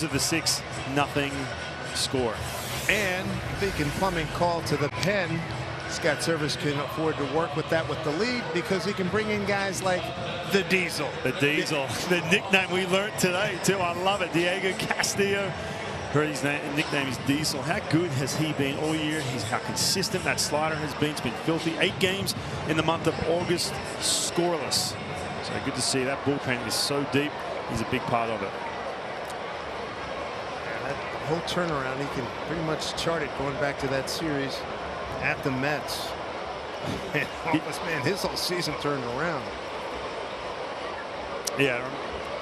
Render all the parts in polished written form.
of the 6-0 score. And Beacon Plumbing call to the pen. Scott Service can afford to work with that with the lead because he can bring in guys like the Diesel. The Diesel, the nickname we learned today too. I love it. Diego Castillo. His nickname is Diesel. How good has he been all year? How consistent that slider has been. It's been filthy. 8 games in the month of August, scoreless. So good to see. That bullpen is so deep. He's a big part of it. That whole turnaround, he can pretty much chart it going back to that series at the Mets. Man, his whole season turned around. Yeah,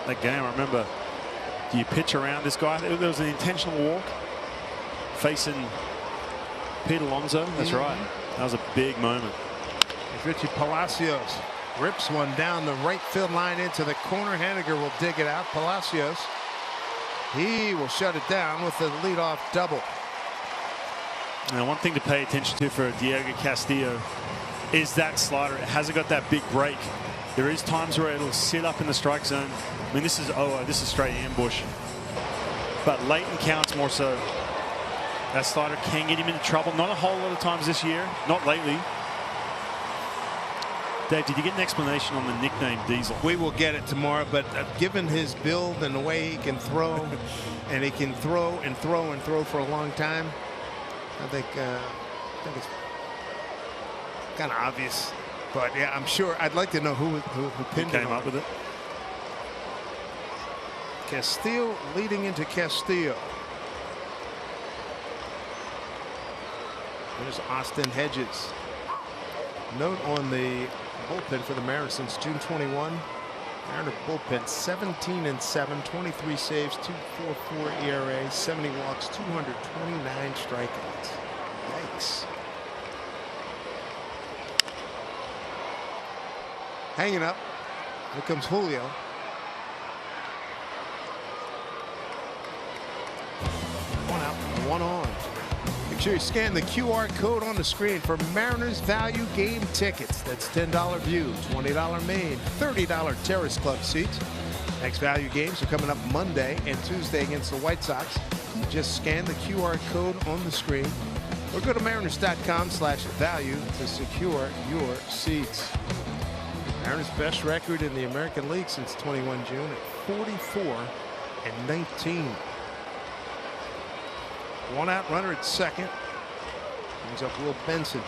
that game, I remember. Do you pitch around this guy? There was an intentional walk facing Pete Alonso. That's right. That was a big moment. Richie Palacios rips one down the right field line into the corner. Haniger will dig it out. Palacios, he will shut it down with the leadoff double. Now, one thing to pay attention to for Diego Castillo is that slider. It hasn't got that big break. There is times where it'll sit up in the strike zone. I mean, this is straight ambush. But late in counts more so. That slider can get him into trouble. Not a whole lot of times this year. Not lately. Dave, did you get an explanation on the nickname Diesel? We will get it tomorrow, but given his build and the way he can throw, and he can throw and throw and throw for a long time, I think it's kind of obvious. But yeah, I'm sure. I'd like to know who pinned came up with it. Castillo leading into Castillo. There's Austin Hedges. Note on the bullpen for the Mariners since June 21. Mariner bullpen 17-7, 23 saves, 2.44 ERA, 70 walks, 229 strikeouts. Yikes. Hanging up. Here comes Julio. One out, one on. Make sure you scan the QR code on the screen for Mariners Value Game tickets. That's $10 view, $20 main, $30 Terrace Club seats. Next Value games are coming up Monday and Tuesday against the White Sox. Just scan the QR code on the screen or go to mariners.com/value to secure your seats. Mariners' best record in the American League since 21 June at 44-19. One out runner at second. Brings up Will Benson.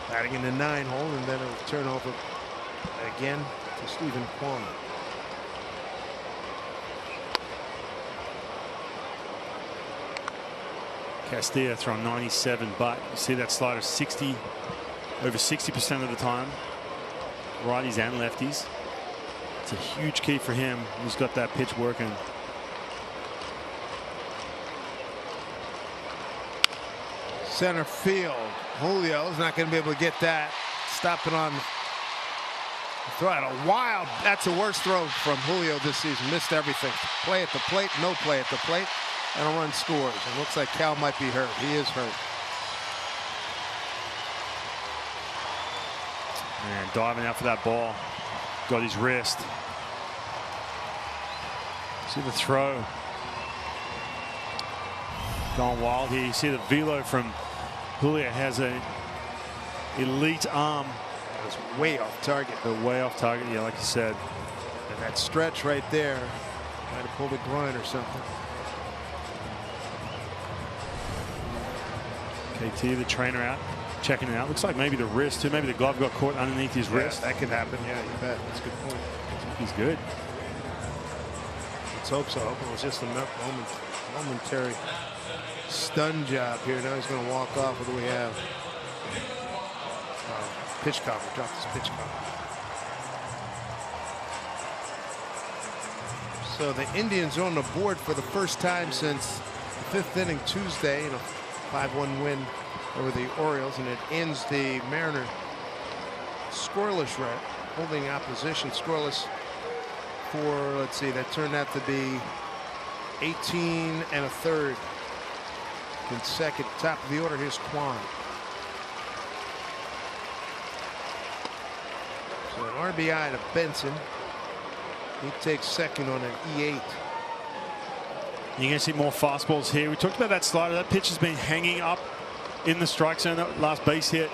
Batting in the 9-hole, and then it'll turn over again to Stephen Kwan. Castillo throwing 97, but you see that slider over 60% of the time. Righties and lefties. It's a huge key for him. He's got that pitch working. Center field. Julio's not going to be able to get that. Stopping on throw out a wild. That's the worst throw from Julio this season. Missed everything. Play at the plate, no play at the plate, and a run scores. It looks like Cal might be hurt. He is hurt. Man, diving out for that ball. Got his wrist. See the throw. Going wild here. You see the velo from Julio has an elite arm. It was way off target. Way off target, yeah, like you said. And that stretch right there. Might have pulled a groin or something. KT, the trainer, out. Checking it out. Looks like maybe the wrist too. Maybe the glove got caught underneath his wrist. That could happen. Yeah, you bet. That's a good point. He's good. Let's hope so. It was just a momentary stun job here. Now he's going to walk off. What do we have? Pitch cover. Dropped his pitch cover. So the Indians are on the board for the first time since the 5th inning Tuesday in a 5-1 win over the Orioles, and it ends the Mariner scoreless run, holding opposition scoreless for, let's see, that turned out to be 18 1/3 consecutive. Top of the order, here's Kwan. So an RBI to Benson. He takes second on an E8. You're going to see more fastballs here. We talked about that slider. That pitch has been hanging up in the strike zone. That last base hit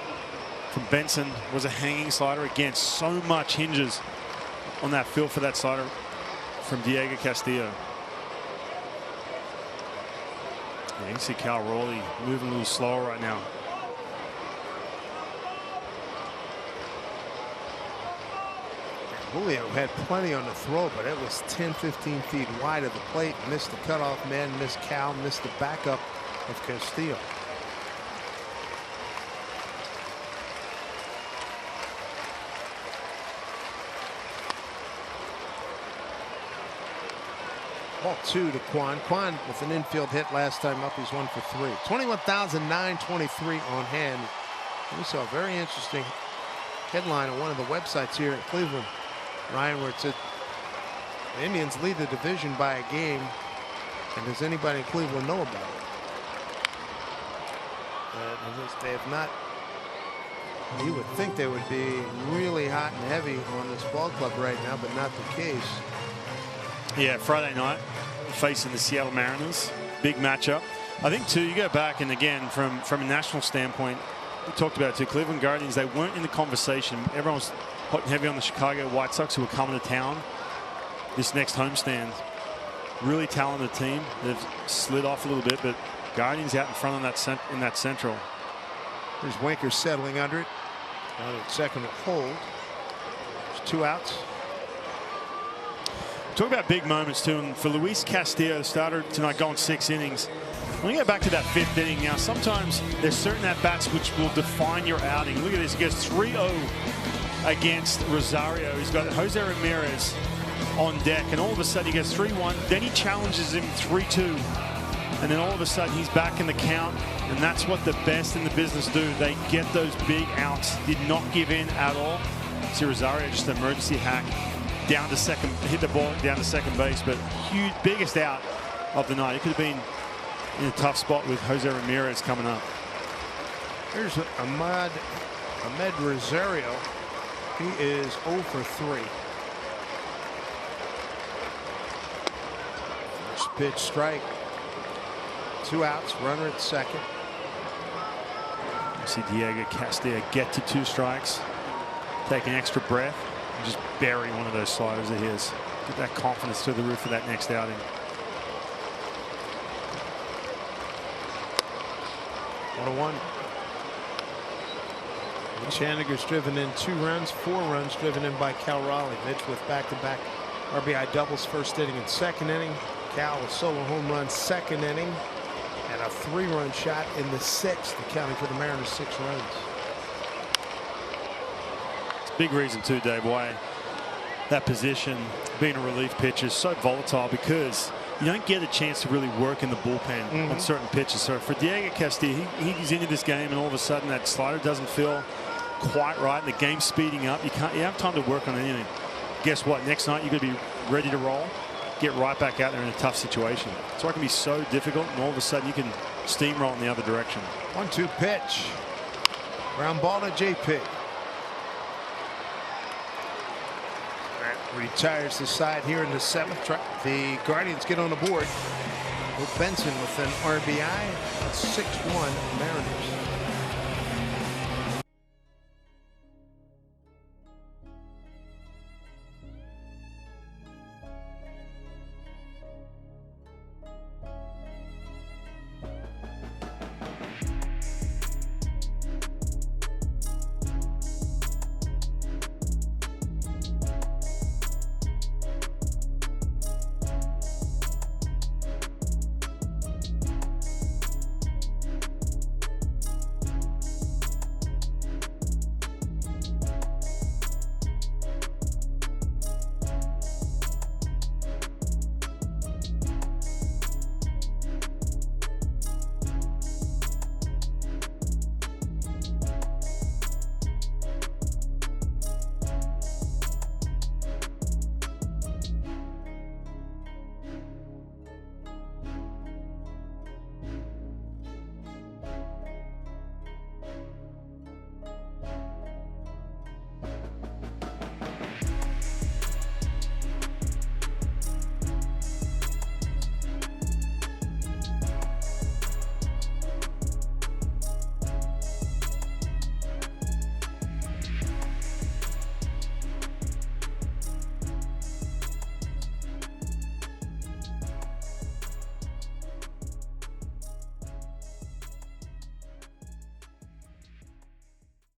from Benson was a hanging slider. Again, so much hinges on that feel for that slider from Diego Castillo. Yeah, you can see Cal Raleigh moving a little slower right now. Julio had plenty on the throw, but it was 10-15 feet wide of the plate. Missed the cutoff man, missed Cal, missed the backup of Castillo. Ball 2 to Quan. Quan with an infield hit last time up. He's 1 for 3. 21,923 on hand. We saw a very interesting headline on one of the websites here in Cleveland, Ryan, where it said the Indians lead the division by a game, and does anybody in Cleveland know about it? They have not. You would think they would be really hot and heavy on this ball club right now, but not the case. Yeah, Friday night facing the Seattle Mariners, big matchup. I think too, you go back and again from a national standpoint, we talked about it too. Cleveland Guardians, they weren't in the conversation. Everyone was hot and heavy on the Chicago White Sox, who were coming to town this next homestand. Really talented team. They've slid off a little bit, but Guardians out in front on that in that Central. There's Winker settling under it. Second hold. There's 2 outs. Talk about big moments too, and for Luis Castillo, the starter tonight, going 6 innings. When you get back to that 5th inning now, sometimes there's certain at-bats which will define your outing. Look at this, he goes 3-0 against Rosario. He's got Jose Ramirez on deck, and all of a sudden he gets 3-1. Then he challenges him 3-2, and then all of a sudden he's back in the count, and that's what the best in the business do. They get those big outs. Did not give in at all. See Rosario, just an emergency hack down to second, hit the ball down to second base, but huge, biggest out of the night. It could have been in a tough spot with Jose Ramirez coming up. Here's Ahmed Rosario. He is 0 for 3. First pitch strike. 2 outs, runner at second. You see Diego Castillo get to 2 strikes, take an extra breath, and just bury one of those sliders of his. Get that confidence through the roof for that next outing. 1-1. Chandigar's driven in 2 runs, 4 runs driven in by Cal Raleigh. Mitch with back-to-back RBI doubles, 1st inning and 2nd inning. Cal with solo home run 2nd inning, and a 3-run shot in the 6th, accounting for the Mariners' 6 runs. It's a big reason too, Dave, why that position, being a relief pitcher, is so volatile, because you don't get a chance to really work in the bullpen on certain pitches. So for Diego Castillo, he's into this game, and all of a sudden that slider doesn't feel quite right, and the game's speeding up. You have time to work on anything. Guess what? Next night you're going to be ready to roll. Get right back out there in a tough situation. So it can be so difficult, and all of a sudden you can steamroll in the other direction. 1-2 pitch. Ground ball to JP. Retires the side here in the 7th. The Guardians get on the board. Benson with an RBI. 6-1 Mariners.